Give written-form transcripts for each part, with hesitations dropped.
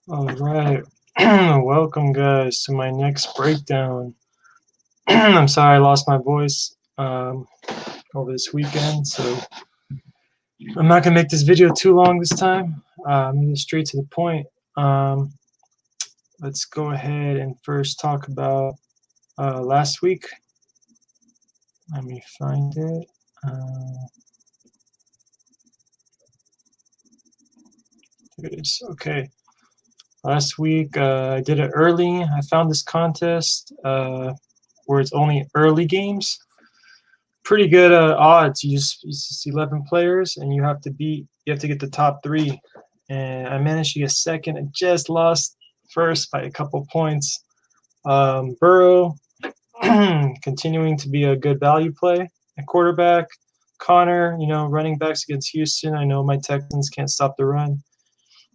All right. Welcome, guys, to my next breakdown. I'm sorry I lost my voice over this weekend, so I'm not going to make this video too long this time. I'm going to get straight to the point. Let's go ahead and first talk about last week. Let me find it. There it is. Okay. Last week, I did it early. I found this contest where it's only early games. Pretty good odds. You just 11 players, and you have to get the top 3. And I managed to get second. I just lost first by a couple points. Burrow continuing to be a good value play at quarterback. Connor, running backs against Houston. I know my Texans can't stop the run.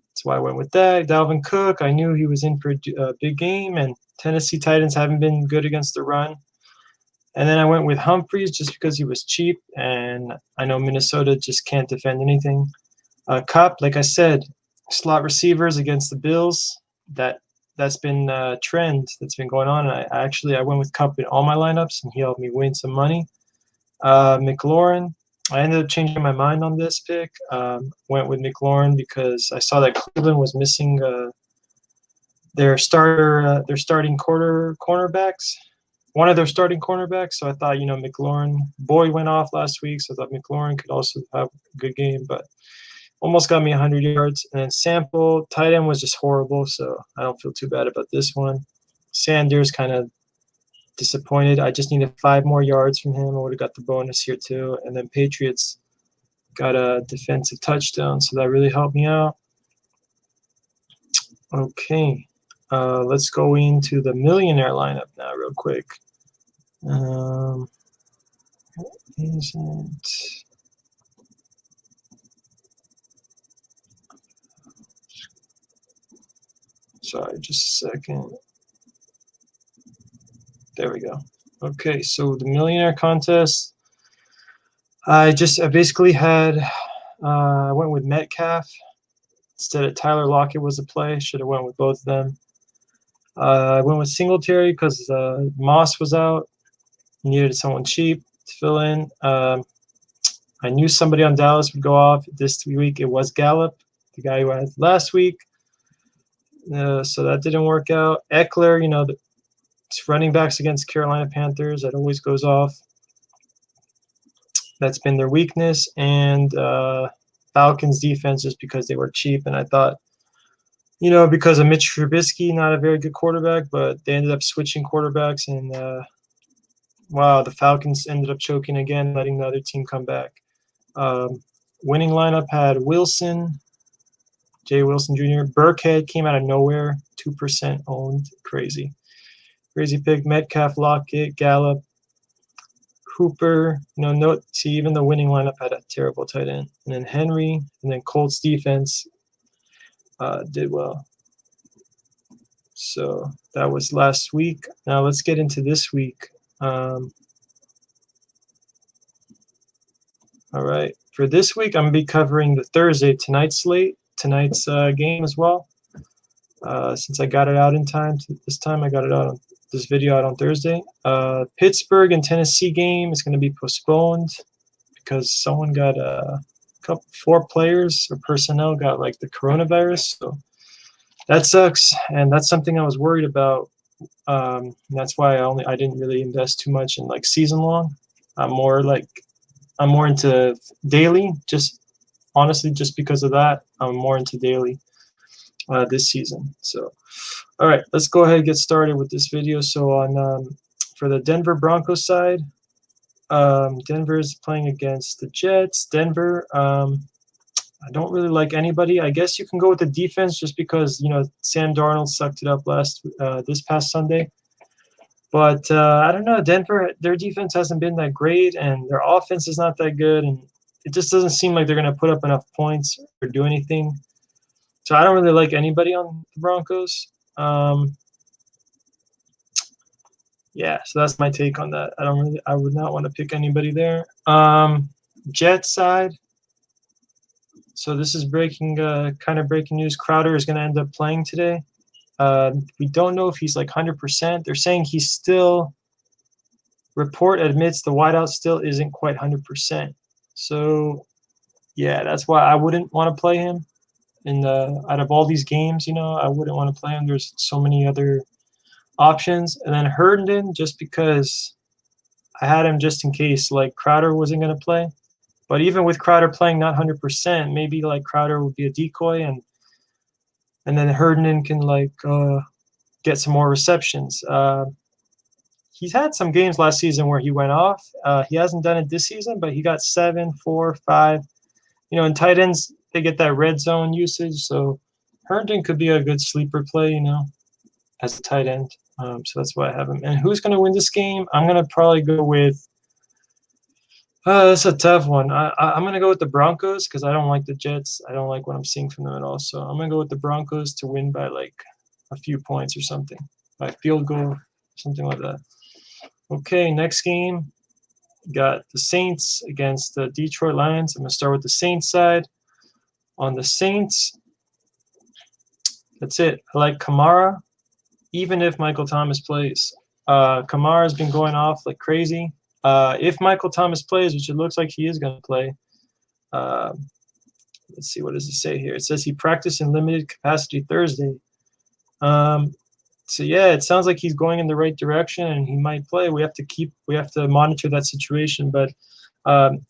That's why I went with that. Dalvin Cook, I knew he was in for a big game, and Tennessee Titans haven't been good against the run. And then I went with Humphreys just because he was cheap, and I know Minnesota just can't defend anything. Cup, like I said, slot receivers against the Bills. That's been a trend that's been going on. And I went with Cup in all my lineups, and he helped me win some money. McLaurin, I ended up changing my mind on this pick. Went with McLaurin because I saw that Cleveland was missing their starting cornerbacks. One of their starting cornerbacks. So I thought, McLaurin, Boyd went off last week, so I thought McLaurin could also have a good game, but almost got me 100 yards. And then Sample, tight end was just horrible, so I don't feel too bad about this one. Sanders kind of disappointed. I just needed 5 more yards from him. I would have got the bonus here too. And then Patriots got a defensive touchdown, so that really helped me out. Okay, let's go into the Millionaire lineup now real quick. Isn't sorry, just a second. There we go. Okay, so the Millionaire contest, I basically had I went with Metcalf instead of Tyler Lockett was a play. Should have went with both of them. I went with Singletary because Moss was out. Needed someone cheap to fill in. I knew somebody on Dallas would go off this week. It was Gallup, the guy who I had last week. So that didn't work out. Eckler, it's running backs against Carolina Panthers. That always goes off. That's been their weakness. And Falcons defense just because they were cheap. And I thought, because of Mitch Trubisky, not a very good quarterback, but they ended up switching quarterbacks. And, wow, the Falcons ended up choking again, letting the other team come back. Winning lineup had Wilson, Jay Wilson Jr. Burkhead came out of nowhere, 2% owned. Crazy pick. Metcalf, Lockett, Gallup, Hooper. See, even the winning lineup had a terrible tight end. And then Henry, and then Colts defense did well. So that was last week. Now let's get into this week. All right. For this week, I'm going to be covering the tonight's slate, tonight's game as well. Since I got it out in time, this time I got it out on this video out on Thursday. Pittsburgh and Tennessee game is going to be postponed because someone got 4 players or personnel got like the coronavirus. So that sucks, and that's something I was worried about. That's why I didn't really invest too much in like season long. I'm more into daily, just honestly, just because of that. I'm more into daily this season. So, all right, let's go ahead and get started with this video. So on for the Denver Broncos side, Denver is playing against the Jets. Denver, I don't really like anybody. I guess you can go with the defense just because Sam Darnold sucked it up this past Sunday. But I don't know. Denver, their defense hasn't been that great, and their offense is not that good, and it just doesn't seem like they're going to put up enough points or do anything. So I don't really like anybody on the Broncos. Yeah, so that's my take on that. I would not want to pick anybody there. Jets side, So this is kind of breaking news. Crowder is going to end up playing today. We don't know if he's like 100%. They're saying he's still. Report admits the wideout still isn't quite 100%. So yeah, that's why I wouldn't want to play him. Out of all these games, I wouldn't want to play him. There's so many other options. And then Herndon, just because I had him just in case like Crowder wasn't going to play. But even with Crowder playing not 100%, maybe like Crowder would be a decoy, and then Herndon can get some more receptions. He's had some games last season where he went off. He hasn't done it this season, but he got 7, 4, 5. And tight ends, they get that red zone usage. So Herndon could be a good sleeper play, as a tight end. So that's why I have him. And who's going to win this game? I'm going to probably go with that's a tough one. I'm going to go with the Broncos because I don't like the Jets. I don't like what I'm seeing from them at all. So I'm going to go with the Broncos to win by like a few points or something, by field goal, something like that. Okay, next game. Got the Saints against the Detroit Lions. I'm going to start with the Saints side. On the Saints, that's it. I like Kamara, even if Michael Thomas plays. Kamara's been going off like crazy. If Michael Thomas plays, which it looks like he is going to play, let's see, what does it say here? It says he practiced in limited capacity Thursday. So yeah, it sounds like he's going in the right direction, and he might play. We have to monitor that situation. But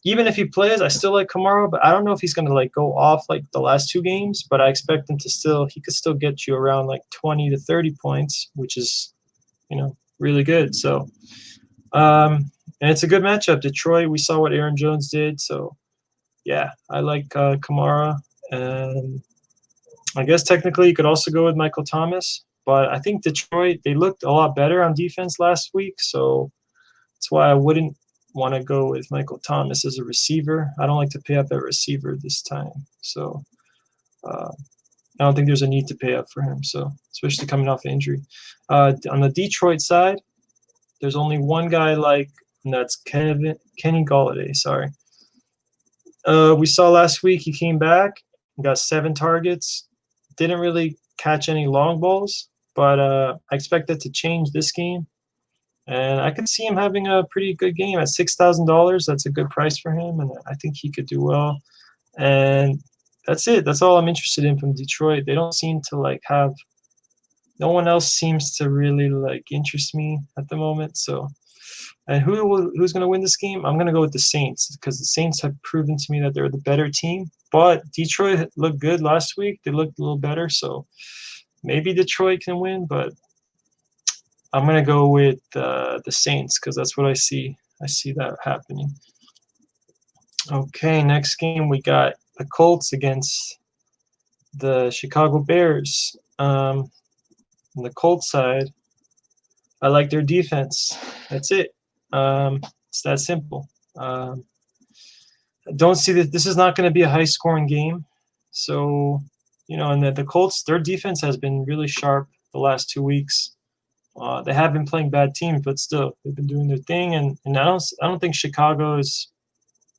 even if he plays, I still like Kamara, but I don't know if he's going to like go off like the last 2 games. But I expect him to he could still get you around like 20 to 30 points, which is, really good. So, and it's a good matchup. Detroit, we saw what Aaron Jones did. So, yeah, I like Kamara, and I guess technically you could also go with Michael Thomas. But I think Detroit, they looked a lot better on defense last week, so that's why I wouldn't want to go with Michael Thomas as a receiver. I don't like to pay up at receiver this time, so I don't think there's a need to pay up for him, so especially coming off injury. On the Detroit side, there's only one guy and that's Kenny Golladay, sorry. We saw last week he came back, got 7 targets, didn't really catch any long balls, but I expect that to change this game. And I could see him having a pretty good game at $6,000. That's a good price for him, and I think he could do well. And that's it. That's all I'm interested in from Detroit. They don't seem to have – no one else seems to really interest me at the moment. So, and who's going to win this game? I'm going to go with the Saints because the Saints have proven to me that they're the better team. But Detroit looked good last week. They looked a little better, so maybe Detroit can win, but I'm going to go with the Saints because that's what I see. I see that happening. Okay, next game we got the Colts against the Chicago Bears. On the Colts side, I like their defense. That's it. It's that simple. Don't see that this is not going to be a high-scoring game. So, and the Colts, their defense has been really sharp the last 2 weeks. They have been playing bad teams, but still, they've been doing their thing. And I don't think Chicago is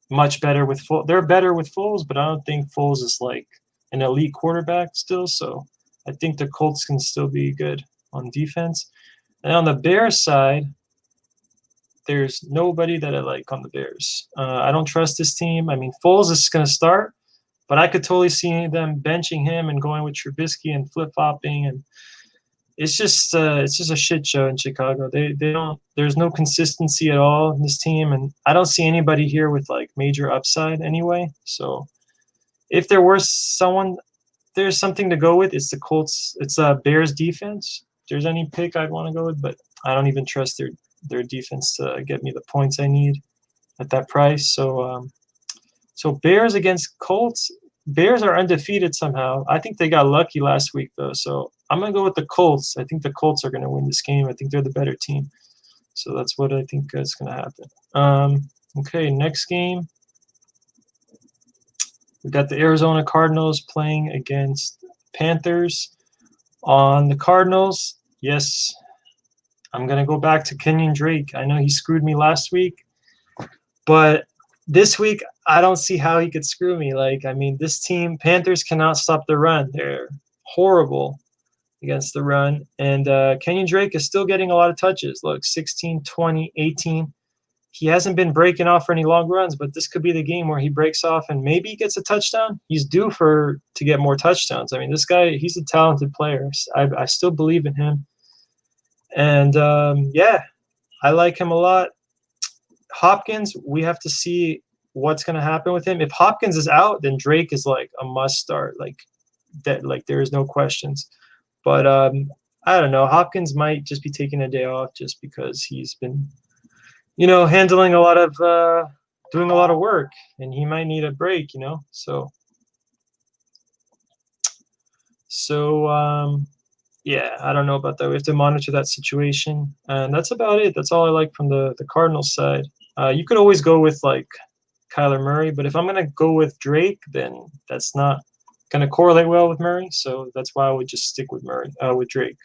much better with Foles. They're better with Foles, but I don't think Foles is like an elite quarterback still. So I think the Colts can still be good on defense. And on the Bears side, there's nobody that I like on the Bears. I don't trust this team. I mean, Foles is going to start, but I could totally see them benching him and going with Trubisky and flip-flopping, and it's just a shit show in Chicago. They don't. There's no consistency at all in this team, and I don't see anybody here with major upside anyway. So if there were there's something to go with. It's the Colts. It's Bears defense. If there's any pick I'd want to go with, but I don't even trust their defense to get me the points I need at that price. So Bears against Colts. Bears are undefeated somehow. I think they got lucky last week though. So I'm going to go with the Colts. I think the Colts are going to win this game. I think they're the better team. So that's what I think is going to happen. Okay, next game. We've got the Arizona Cardinals playing against Panthers. On the Cardinals, yes, I'm going to go back to Kenyon Drake. I know he screwed me last week, but this week I don't see how he could screw me. Like, I mean, this team, Panthers cannot stop the run. They're horrible against the run. And Kenyon Drake is still getting a lot of touches. Look, 16, 20, 18. He hasn't been breaking off for any long runs, but this could be the game where he breaks off and maybe he gets a touchdown. He's due to get more touchdowns. I mean, this guy, he's a talented player. I still believe in him. And yeah, I like him a lot. Hopkins, we have to see what's going to happen with him. If Hopkins is out, then Drake is like a must start. Like that, like there is no questions. But I don't know. Hopkins might just be taking a day off just because he's been, handling a lot of, doing a lot of work, and he might need a break. So yeah, I don't know about that. We have to monitor that situation, and that's about it. That's all I like from the Cardinals side. You could always go with like Kyler Murray, but if I'm gonna go with Drake, then that's not gonna correlate well with Murray. So that's why I would just stick with with Drake.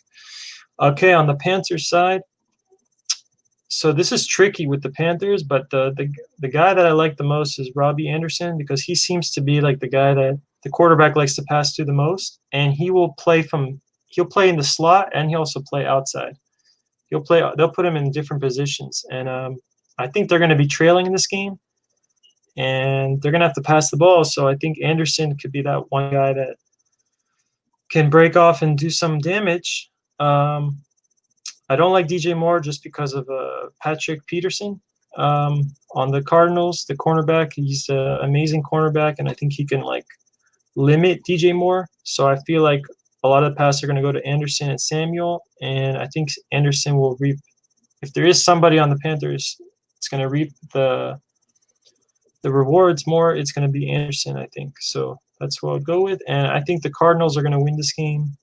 Okay, on the Panthers side, so this is tricky with the Panthers, but the guy that I like the most is Robbie Anderson because he seems to be like the guy that the quarterback likes to pass to the most, and he'll play in the slot and he'll also play outside. They'll put him in different positions, and I think they're going to be trailing in this game, and they're going to have to pass the ball. So I think Anderson could be that one guy that can break off and do some damage. I don't like DJ Moore just because of Patrick Peterson on the Cardinals, the cornerback. He's an amazing cornerback, and I think he can like limit DJ Moore. So I feel like a lot of the passes are going to go to Anderson and Samuel, and I think Anderson will reap. If there is somebody on the Panthers, it's going to reap the rewards more. It's going to be Anderson, I think. So that's what I'll go with, and I think the Cardinals are going to win this game.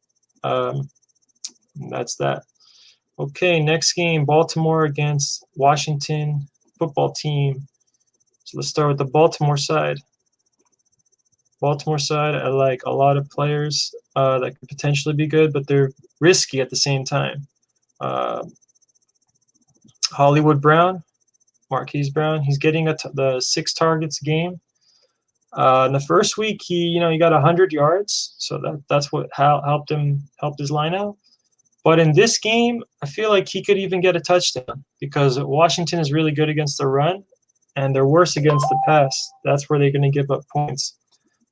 That's that. Okay, next game, Baltimore against Washington football team. So let's start with the Baltimore side. I like a lot of players that could potentially be good, but they're risky at the same time. Hollywood Brown, Marquise Brown, he's getting the 6 targets a game. In the first week, he got 100 yards, so that's what helped his line out. But in this game, I feel like he could even get a touchdown because Washington is really good against the run, and they're worse against the pass. That's where they're going to give up points.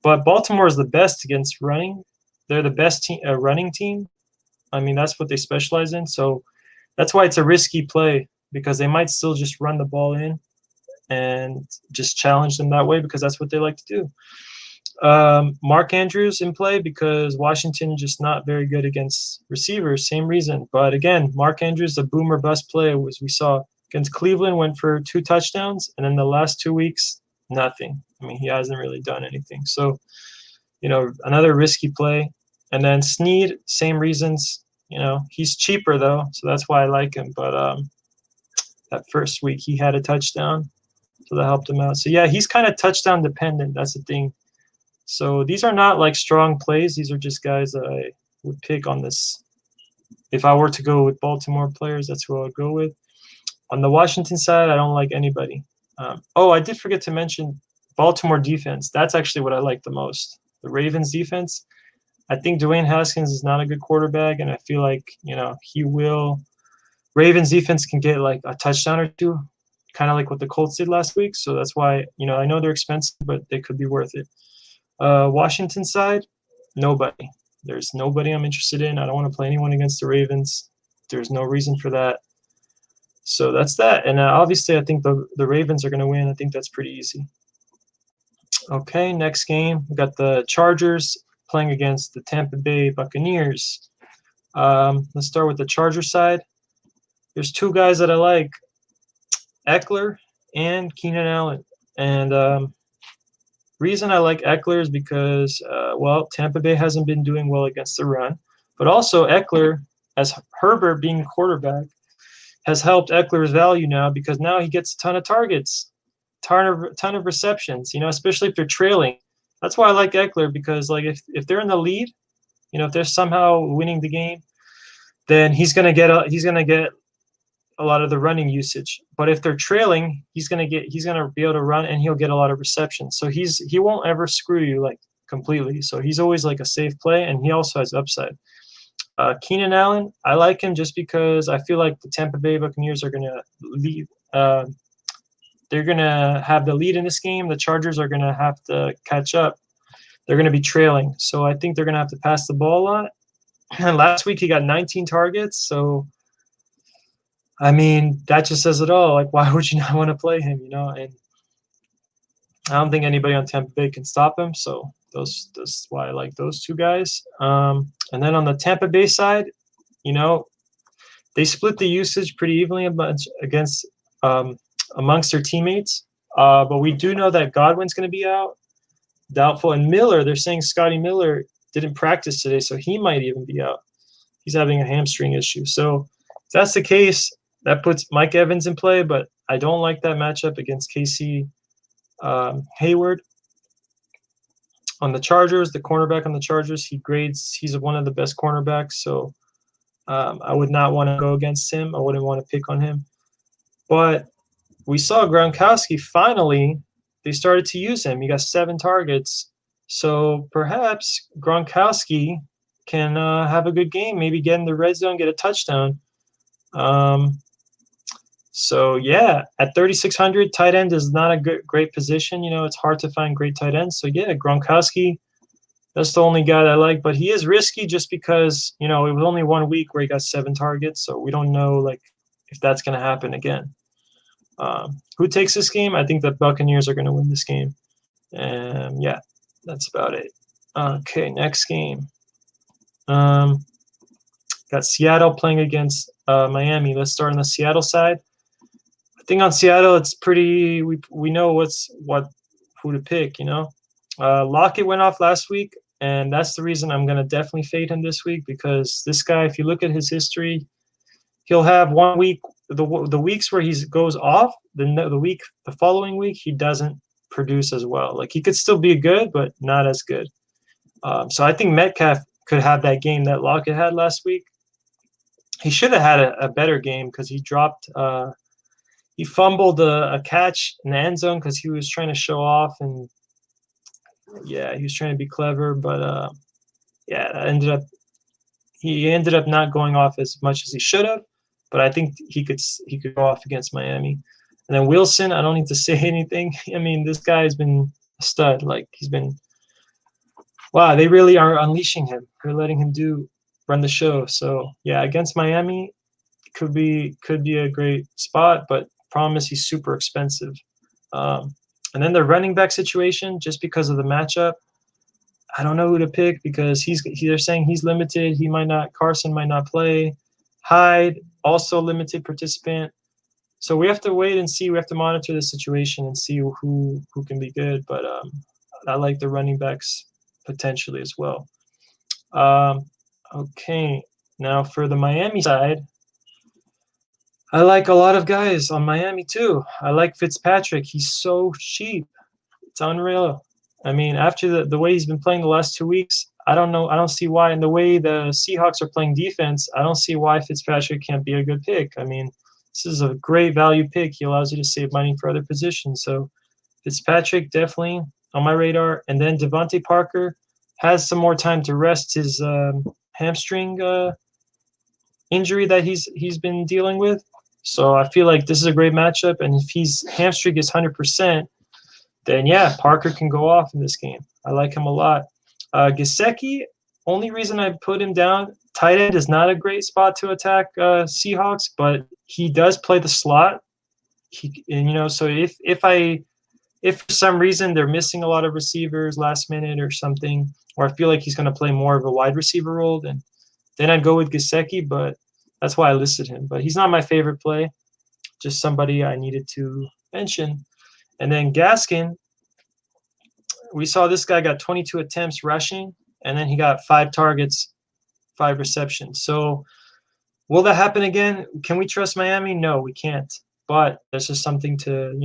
But Baltimore is the best against running. They're the best running team. I mean, that's what they specialize in. So that's why it's a risky play because they might still just run the ball in and just challenge them that way because that's what they like to do. Mark Andrews in play because Washington is just not very good against receivers. Same reason. But again, Mark Andrews, a boomer bust play, as we saw against Cleveland, went for 2 touchdowns. And then the last 2 weeks, nothing. I mean, he hasn't really done anything. So, another risky play. And then Snead, same reasons. He's cheaper, though. So that's why I like him. But that first week, he had a touchdown. So that helped him out. So, yeah, he's kind of touchdown dependent. That's the thing. So these are not like strong plays. These are just guys that I would pick on this. If I were to go with Baltimore players, that's who I would go with. On the Washington side, I don't like anybody. I did forget to mention Baltimore defense. That's actually what I like the most. The Ravens defense. I think Dwayne Haskins is not a good quarterback, and I feel like, he will. Ravens defense can get like a touchdown or 2, kind of like what the Colts did last week. So that's why, I know they're expensive, but they could be worth it. Washington side, nobody. There's nobody I'm interested in. I don't want to play anyone against the Ravens. There's no reason for that. So that's that. And obviously, I think the Ravens are going to win. I think that's pretty easy. Okay, next game. We got the Chargers playing against the Tampa Bay Buccaneers. Let's start with the Chargers side. There's 2 guys that I like, Eckler and Keenan Allen. And reason I like Eckler is because, Tampa Bay hasn't been doing well against the run. But also Eckler, as Herbert being quarterback, has helped Eckler's value now because now he gets a ton of targets, ton of receptions, especially if they're trailing. That's why I like Eckler because, like, if they're in the lead, if they're somehow winning the game, then he's gonna get a lot of the running usage. But if they're trailing, he's gonna be able to run, and he'll get a lot of receptions. So he won't ever screw you like completely. So he's always like a safe play, and he also has upside. Keenan Allen, I like him just because I feel like the Tampa Bay Buccaneers are gonna lead. They're gonna have the lead in this game. The Chargers are gonna have to catch up. They're gonna be trailing, so I think they're gonna have to pass the ball a lot. And last week he got 19 targets, so I mean that just says it all. Like, why would you not want to play him? And I don't think anybody on Tampa Bay can stop him. So that's why I like those two guys. And then on the Tampa Bay side, they split the usage pretty evenly against amongst their teammates. But we do know that Godwin's going to be out, doubtful, and Miller. They're saying Scotty Miller didn't practice today, so he might even be out. He's having a hamstring issue. So if that's the case, that puts Mike Evans in play. But I don't like that matchup against Casey Hayward. On the Chargers, the cornerback on the Chargers, he's one of the best cornerbacks, so I would not want to go against him. I wouldn't want to pick on him. But we saw Gronkowski finally, they started to use him. He got 7 targets. So perhaps Gronkowski can have a good game, maybe get in the red zone, get a touchdown. So, yeah, at 3,600, tight end is not a great position. It's hard to find great tight ends. So, yeah, Gronkowski, that's the only guy that I like. But he is risky just because, it was only 1 week where he got 7 targets. So we don't know, if that's going to happen again. Who takes this game? I think the Buccaneers are going to win this game. And, yeah, that's about it. Okay, next game. Got Seattle playing against Miami. Let's start on the Seattle side. I think on Seattle, it's pretty. We know who to pick. Lockett went off last week, and that's the reason I'm gonna definitely fade him this week, because this guy, if you look at his history, he'll have 1 week. The weeks where he goes off, the following week he doesn't produce as well. Like, he could still be good, but not as good. So I think Metcalf could have that game that Lockett had last week. He should have had a better game because he dropped. He fumbled a catch in the end zone because he was trying to show off, and he was trying to be clever. But he ended up not going off as much as he should have. But I think he could go off against Miami. And then Wilson, I don't need to say anything. I mean, this guy has been a stud. Like, he's been. Wow, they really are unleashing him. They're letting him run the show. So yeah, against Miami, could be a great spot, but problem is he's super expensive. And then the running back situation, just because of the matchup, I don't know who to pick because they're saying he's limited. Carson might not play. Hyde, also limited participant. So we have to wait and see. We have to monitor the situation and see who can be good. But I like the running backs potentially as well. Okay, now for the Miami side, I like a lot of guys on Miami too. I like Fitzpatrick. He's so cheap. It's unreal. I mean, after the way he's been playing the last 2 weeks, I don't know. I don't see why. And the way the Seahawks are playing defense, I don't see why Fitzpatrick can't be a good pick. I mean, this is a great value pick. He allows you to save money for other positions. So Fitzpatrick definitely on my radar. And then Devontae Parker has some more time to rest his hamstring injury that he's been dealing with. So I feel like this is a great matchup. And if his hamstring is 100%, then yeah, Parker can go off in this game. I like him a lot. Gesicki, only reason I put him down, tight end is not a great spot to attack Seahawks, but he does play the slot. So if for some reason they're missing a lot of receivers last minute or something, or I feel like he's going to play more of a wide receiver role, then I'd go with Gesicki, but that's why I listed him. But he's not my favorite play, just somebody I needed to mention. And then Gaskin, we saw this guy got 22 attempts rushing, and then he got 5 targets, 5 receptions. So will that happen again? Can we trust Miami? No, we can't. But there's just something to,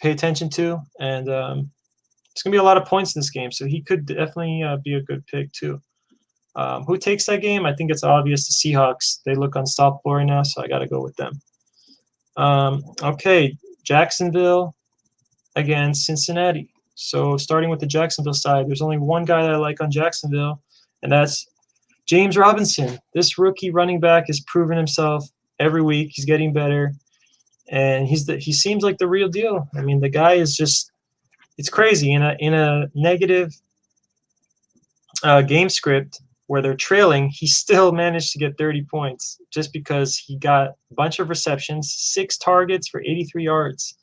pay attention to. And it's going to be a lot of points in this game. So he could definitely be a good pick too. Who takes that game? I think it's obvious. The Seahawks, they look unstoppable right now, so I got to go with them. Okay, Jacksonville against Cincinnati. So starting with the Jacksonville side, there's only one guy that I like on Jacksonville, and that's James Robinson. This rookie running back has proven himself every week. He's getting better, and he seems like the real deal. I mean, the guy is just it's crazy in a negative game script where they're trailing. He still managed to get 30 points just because he got a bunch of receptions, 6 targets for 83 yards,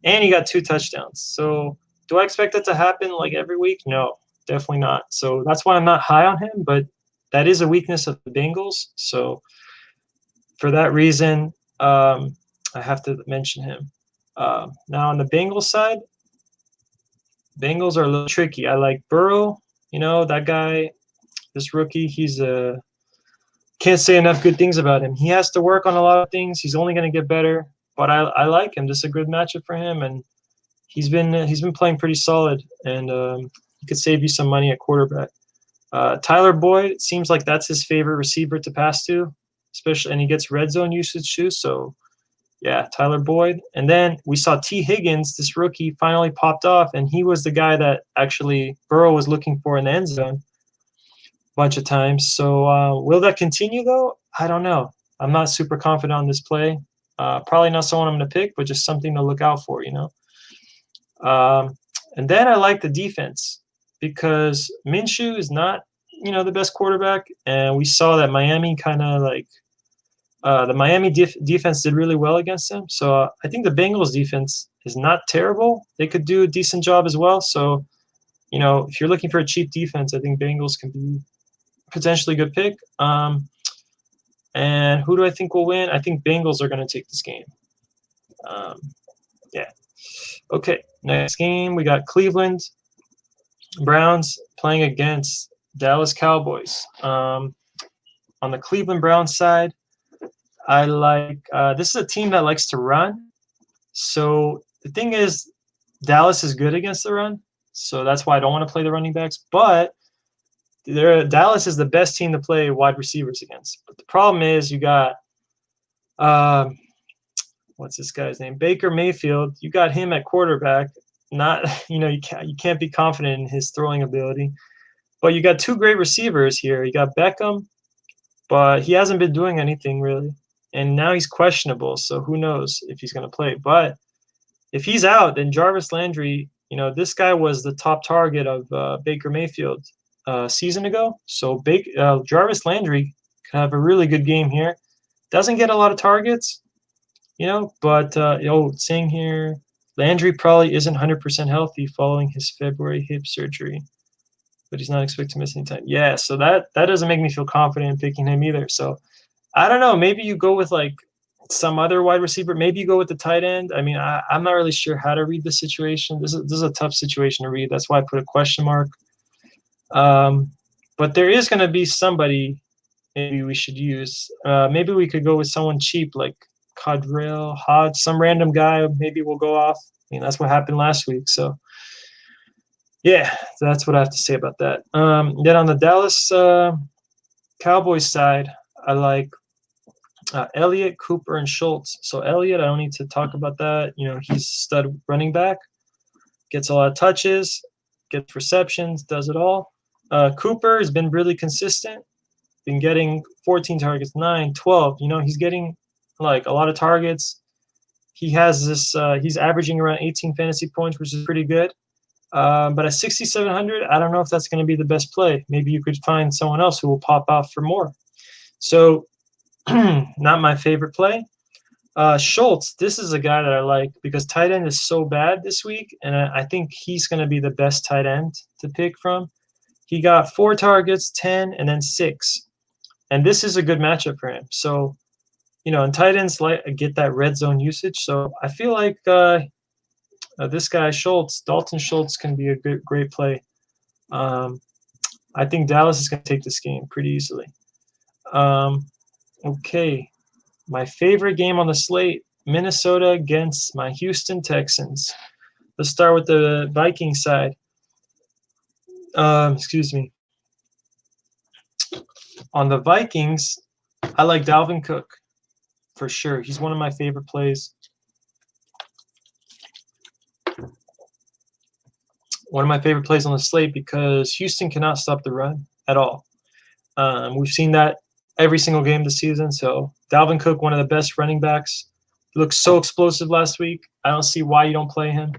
and he got 2 touchdowns. So do I expect that to happen like every week? No, definitely not. So that's why I'm not high on him, but that is a weakness of the Bengals. So for that reason, I have to mention him. Now on the Bengals side, Bengals are a little tricky. I like Burrow. You know, that guy, this rookie, he's a can't say enough good things about him. He has to work on a lot of things. He's only going to get better, but I like him. This is a good matchup for him, and he's been playing pretty solid, and he could save you some money at quarterback. Tyler Boyd, it seems like that's his favorite receiver to pass to, especially, and he gets red zone usage too. So yeah, Tyler Boyd. And then we saw T. Higgins, this rookie, finally popped off, and he was the guy that actually Burrow was looking for in the end zone a bunch of times. So will that continue, though? I don't know. I'm not super confident on this play. Probably not someone I'm going to pick, but just something to look out for, you know. And then I like the defense because Minshew is not, you know, the best quarterback, and we saw that Miami kind of like the Miami defense did really well against them. So I think the Bengals defense is not terrible. They could do a decent job as well. So, you know, if you're looking for a cheap defense, I think Bengals can be potentially a good pick. And who do I think will win? I think Bengals are going to take this game. Yeah. Okay, next game, we got Cleveland Browns playing against Dallas Cowboys. On the Cleveland Browns side, I like this is a team that likes to run. So the thing is, Dallas is good against the run, so that's why I don't want to play the running backs. But Dallas is the best team to play wide receivers against. But the problem is you got what's this guy's name? Baker Mayfield. You got him at quarterback. Not you can't be confident in his throwing ability. But you got 2 great receivers here. You got Beckham, but he hasn't been doing anything really. And now he's questionable, so who knows if he's going to play. But if he's out, then Jarvis Landry, you know, this guy was the top target of Baker Mayfield season ago. So Jarvis Landry can have a really good game here. Doesn't get a lot of targets, you know, but saying here, Landry probably isn't 100% healthy following his February hip surgery, but he's not expected to miss any time. Yeah, so that doesn't make me feel confident in picking him either. So I don't know. Maybe you go with like some other wide receiver. Maybe you go with the tight end. I mean, I'm not really sure how to read the situation. This is a tough situation to read. That's why I put a question mark. But there is going to be somebody maybe we should use. Maybe we could go with someone cheap like Cadrell Hodge, some random guy. Maybe we'll go off. I mean, that's what happened last week. So yeah, that's what I have to say about that. Then on the Dallas Cowboys side, I like Elliott, Cooper, and Schultz. So Elliott, I don't need to talk about that. You know, he's stud running back, gets a lot of touches, gets receptions, does it all. Cooper has been really consistent, been getting 14 targets, 9, 12. You know, he's getting like a lot of targets. He has this, he's averaging around 18 fantasy points, which is pretty good. But at 6,700, I don't know if that's going to be the best play. Maybe you could find someone else who will pop out for more. So not my favorite play. Schultz, this is a guy that I like because tight end is so bad this week, and I think he's going to be the best tight end to pick from. He got 4 targets, 10, and then 6. And this is a good matchup for him. So, you know, and tight ends get that red zone usage. So I feel like this guy Schultz, Dalton Schultz, can be a great play. I think Dallas is going to take this game pretty easily. Okay, my favorite game on the slate, Minnesota against my Houston Texans. Let's start with the Vikings side. Excuse me. On the Vikings, I like Dalvin Cook. for sure. He's one of my favorite plays. One of my favorite plays on the slate because Houston cannot stop the run at all. We've seen that every single game this season. So Dalvin Cook, one of the best running backs, looked so explosive last week. I don't see why you don't play him.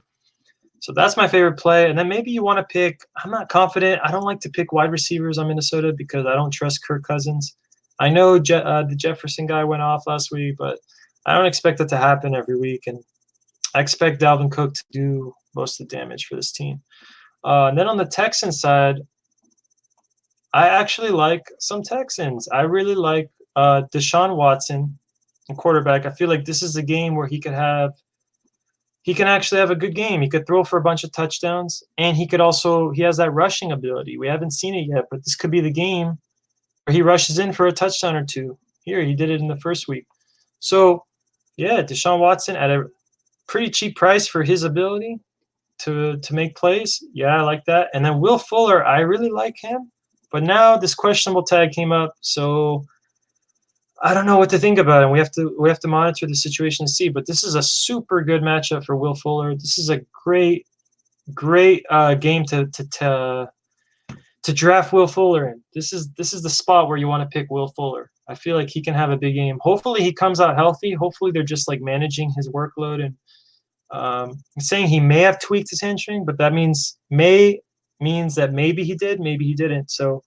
So that's my favorite play. And then maybe you want to pick – I'm not confident. I don't like to pick wide receivers on Minnesota because I don't trust Kirk Cousins. I know the Jefferson guy went off last week, but I don't expect it to happen every week. And I expect Dalvin Cook to do most of the damage for this team. And then on the Texans side, I actually like some Texans. I really like Deshaun Watson and quarterback. I feel like this is a game where he can actually have a good game. He could throw for a bunch of touchdowns, and he has that rushing ability. We haven't seen it yet, but this could be the game where he rushes in for a touchdown or two. Here, he did it in the first week. So, yeah, Deshaun Watson at a pretty cheap price for his ability to make plays. Yeah, I like that. And then Will Fuller, I really like him. But now this questionable tag came up, so I don't know what to think about it. We have to monitor the situation to see. But this is a super good matchup for Will Fuller. This is a great game to draft Will Fuller in. This is the spot where you want to pick Will Fuller. I feel like he can have a big game. Hopefully he comes out healthy. Hopefully they're just like managing his workload. And I'm saying he may have tweaked his hamstring, but that means that maybe he did, maybe he didn't. So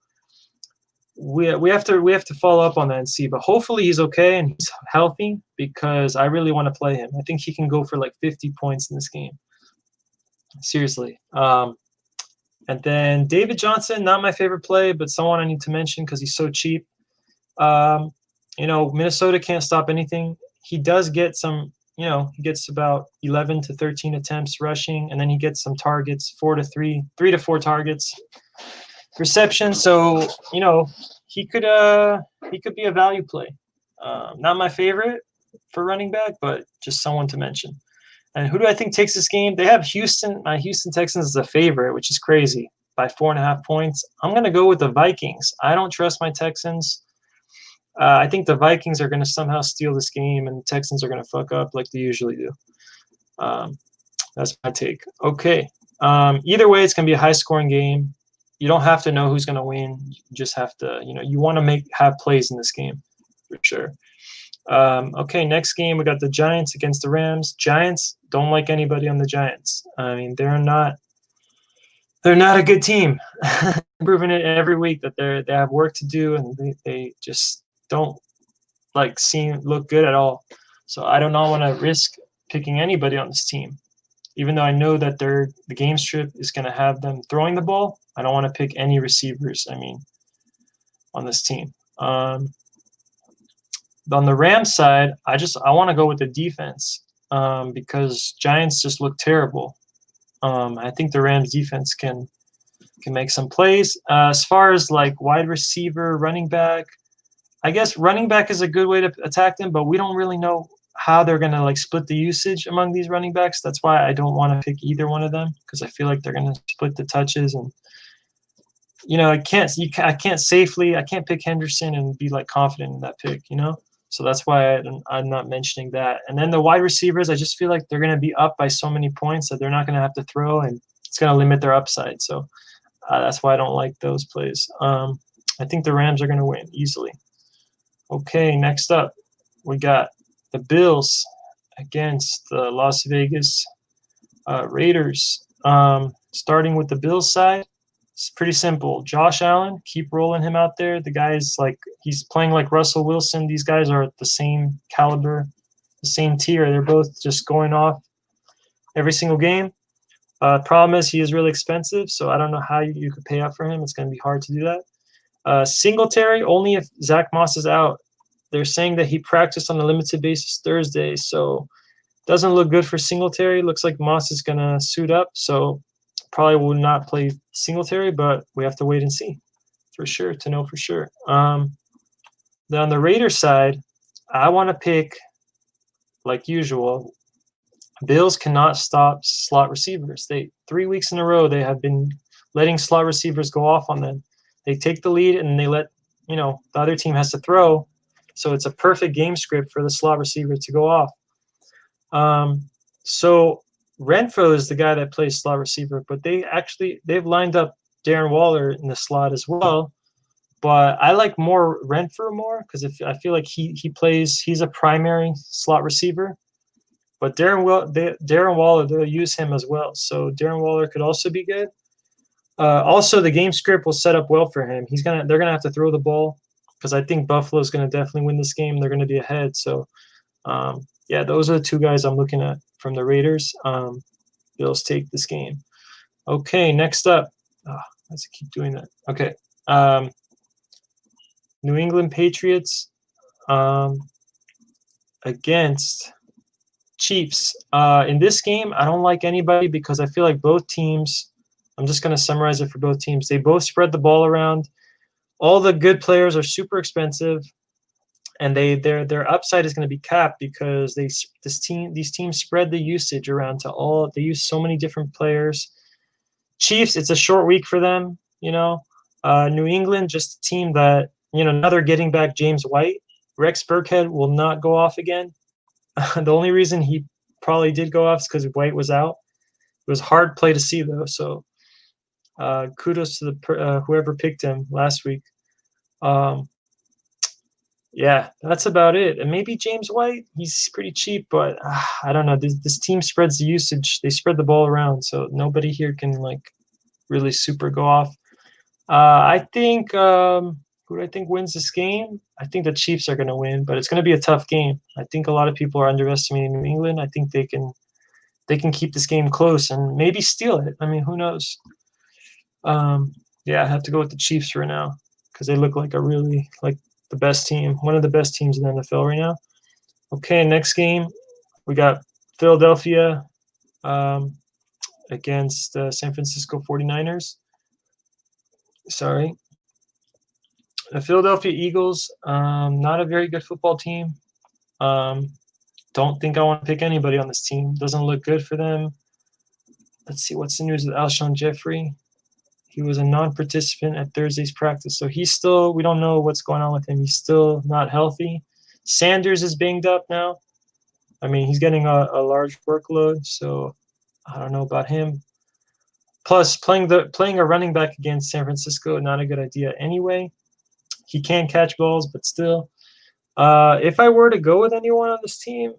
we have to follow up on that and see. But hopefully he's okay and he's healthy because I really want to play him. I think he can go for like 50 points in this game. Seriously. And then David Johnson, not my favorite play, but someone I need to mention because he's so cheap. Minnesota can't stop anything. He does get some, he gets about 11 to 13 attempts rushing, and then he gets some targets, 3 to 4 targets, reception. So, he could be a value play. Not my favorite for running back, but just someone to mention. And who do I think takes this game? They have Houston. My Houston Texans is a favorite, which is crazy, by 4.5 points. I'm going to go with the Vikings. I don't trust my Texans. I think the Vikings are going to somehow steal this game, and the Texans are going to fuck up like they usually do. That's my take. Okay. Either way, it's going to be a high-scoring game. You don't have to know who's going to win. You just have to, you want to have plays in this game for sure. Okay, next game, we got the Giants against the Rams. Giants, don't like anybody on the Giants. I mean, they're not a good team. Proving it every week that they have work to do, and they just don't look good at all. So I do not want to risk picking anybody on this team. Even though I know that the game strip is going to have them throwing the ball, I don't want to pick any receivers, on this team. On the Rams side, I want to go with the defense because Giants just look terrible. I think the Rams defense can make some plays. As far as like wide receiver, running back, I guess running back is a good way to attack them, but we don't really know how they're going to like split the usage among these running backs. That's why I don't want to pick either one of them because I feel like they're going to split the touches, and I can't pick Henderson and be like confident in that pick, So that's why I'm not mentioning that. And then the wide receivers, I just feel like they're going to be up by so many points that they're not going to have to throw, and it's going to limit their upside. So that's why I don't like those plays. I think the Rams are going to win easily. Okay, next up, we got the Bills against the Las Vegas Raiders. Starting with the Bills side, it's pretty simple. Josh Allen, keep rolling him out there. The guy's he's playing like Russell Wilson. These guys are at the same caliber, the same tier. They're both just going off every single game. Problem is he is really expensive, so I don't know how you could pay up for him. It's going to be hard to do that. Singletary, only if Zach Moss is out. They're saying that he practiced on a limited basis Thursday, so doesn't look good for Singletary. Looks like Moss is going to suit up, so probably will not play Singletary, but we have to wait and see to know for sure. Then on the Raiders side, I want to pick, like usual, Bills cannot stop slot receivers. 3 weeks in a row, they have been letting slot receivers go off on them. They take the lead and they let, the other team has to throw. So it's a perfect game script for the slot receiver to go off. So Renfro is the guy that plays slot receiver, but they've lined up Darren Waller in the slot as well. But I like Renfro more because I feel like he's a primary slot receiver. But Darren Waller, they'll use him as well. So Darren Waller could also be good. Also, the game script will set up well for him. They're gonna have to throw the ball because I think Buffalo's gonna definitely win this game. They're gonna be ahead. So yeah, those are the two guys I'm looking at from the Raiders. Bills take this game. Okay, next up. Oh, let's keep doing that. Okay. New England Patriots against Chiefs. In this game, I don't like anybody because I feel like both teams, I'm just going to summarize it for both teams. They both spread the ball around. All the good players are super expensive, and their upside is going to be capped because these teams spread the usage around to all. They use so many different players. Chiefs, it's a short week for them, New England, just a team that, now they're getting back James White. Rex Burkhead will not go off again. The only reason he probably did go off is because White was out. It was hard play to see, though, so kudos to the whoever picked him last week. Yeah, that's about it. And maybe James White, he's pretty cheap, but I don't know. This team spreads the usage. They spread the ball around, so nobody here can really super go off. I think who do I think wins this game? I think the Chiefs are going to win, but it's going to be a tough game. I think a lot of people are underestimating New England. I think they can keep this game close and maybe steal it. I mean, who knows? Yeah, I have to go with the Chiefs for now because they look like the best team, one of the best teams in the NFL right now. Okay, next game, we got Philadelphia against San Francisco 49ers. Sorry. The Philadelphia Eagles, not a very good football team. Don't think I want to pick anybody on this team. Doesn't look good for them. Let's see, what's the news with Alshon Jeffrey? He was a non-participant at Thursday's practice. So we don't know what's going on with him. He's still not healthy. Sanders is banged up now. I mean, he's getting a large workload, so I don't know about him. Plus, playing a running back against San Francisco, not a good idea anyway. He can catch balls, but still. If I were to go with anyone on this team,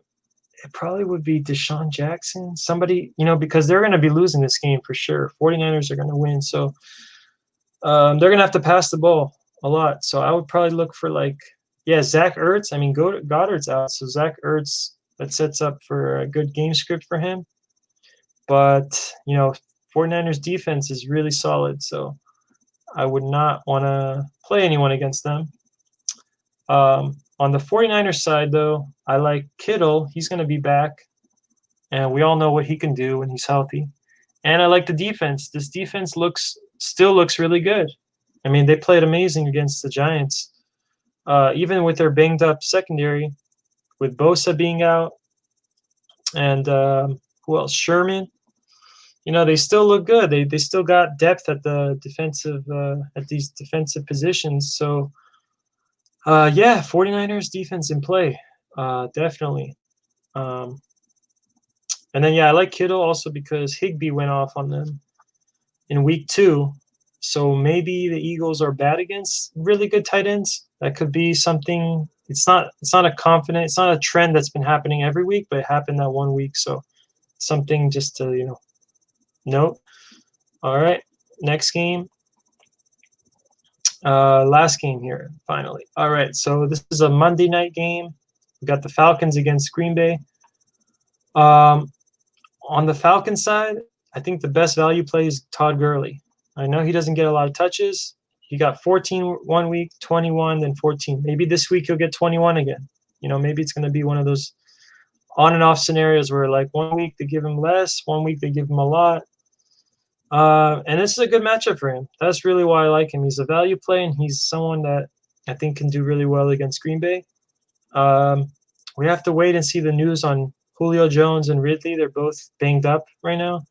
it probably would be Deshaun Jackson. Somebody, because they're going to be losing this game for sure. 49ers are going to win. So they're going to have to pass the ball a lot. So I would probably look for Zach Ertz. I mean, Goddard's out. So Zach Ertz, that sets up for a good game script for him. But, 49ers defense is really solid. So I would not want to play anyone against them. On the 49ers side, though, I like Kittle. He's going to be back, and we all know what he can do when he's healthy. And I like the defense. This defense still looks really good. I mean, they played amazing against the Giants, even with their banged-up secondary, with Bosa being out, and who else? Sherman. They still look good. They still got depth at the these defensive positions. So. 49ers defense in play, definitely. And then, I like Kittle also because Higbee went off on them in week 2. So maybe the Eagles are bad against really good tight ends. That could be something. It's not a trend that's been happening every week, but it happened that one week. So something just to, note. All right, next game. Last game here, finally. All right, so this is a Monday night game. We got the Falcons against Green Bay. On the Falcons side, I think the best value play is Todd Gurley. I know he doesn't get a lot of touches. He got 14 one week, 21, then 14. Maybe this week he'll get 21 again. Maybe it's going to be one of those on and off scenarios where 1 week they give him less, 1 week they give him a lot. And this is a good matchup for him. That's really why I like him. He's a value play, and he's someone that I think can do really well against Green Bay. We have to wait and see the news on Julio Jones and Ridley. They're both banged up right now.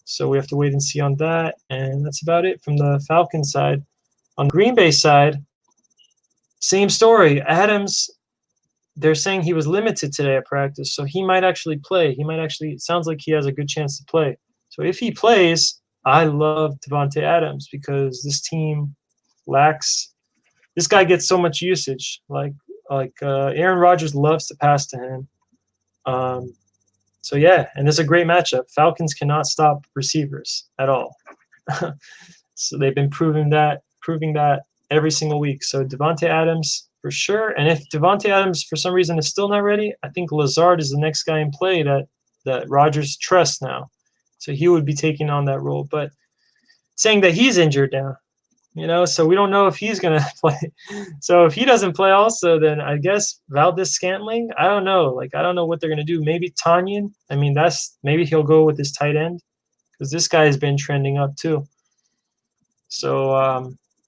So we have to wait and see on that. And that's about it from the Falcons side. On the Green Bay side, same story. Adams, they're saying he was limited today at practice, so he might actually play. He might actually. It sounds like he has a good chance to play. So if he plays, I love Devontae Adams because this team lacks. This guy gets so much usage. Aaron Rodgers loves to pass to him. So yeah, and it's a great matchup. Falcons cannot stop receivers at all. So they've been proving that every single week. So Devontae Adams for sure. And if Devontae Adams for some reason is still not ready, I think Lazard is the next guy in play that Rodgers trusts now. So he would be taking on that role. But saying that he's injured now, so we don't know if he's going to play. So if he doesn't play also, then I guess Valdez-Scantling, I don't know. I don't know what they're going to do. Maybe Tanyan. I mean, maybe he'll go with his tight end because this guy has been trending up too. So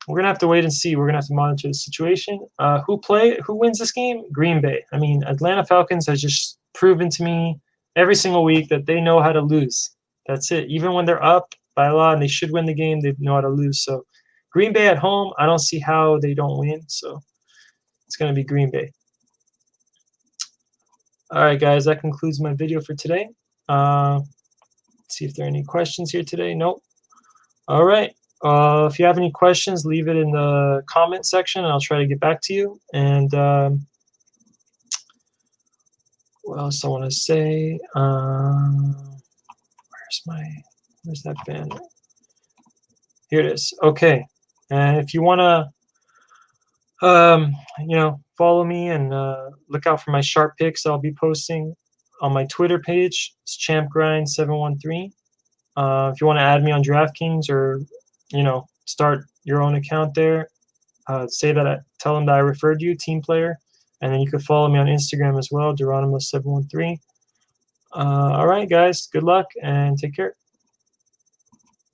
we're going to have to wait and see. We're going to have to monitor the situation. Who wins this game? Green Bay. I mean, Atlanta Falcons has just proven to me every single week that they know how to lose. That's it. Even when they're up by a lot and they should win the game, they know how to lose. So Green Bay at home, I don't see how they don't win. So it's going to be Green Bay. All right, guys, that concludes my video for today. Let's see if there are any questions here today. Nope. All right. If you have any questions, leave it in the comment section, and I'll try to get back to you. And what else I want to say? Where's that banner? Here it is. Okay. And if you want to, follow me and look out for my sharp picks I'll be posting on my Twitter page. It's champgrind713. If you want to add me on Draftkings or, start your own account there, tell them that I referred you, team player, and then you can follow me on Instagram as well, Geronimo713. All right, guys, good luck and take care.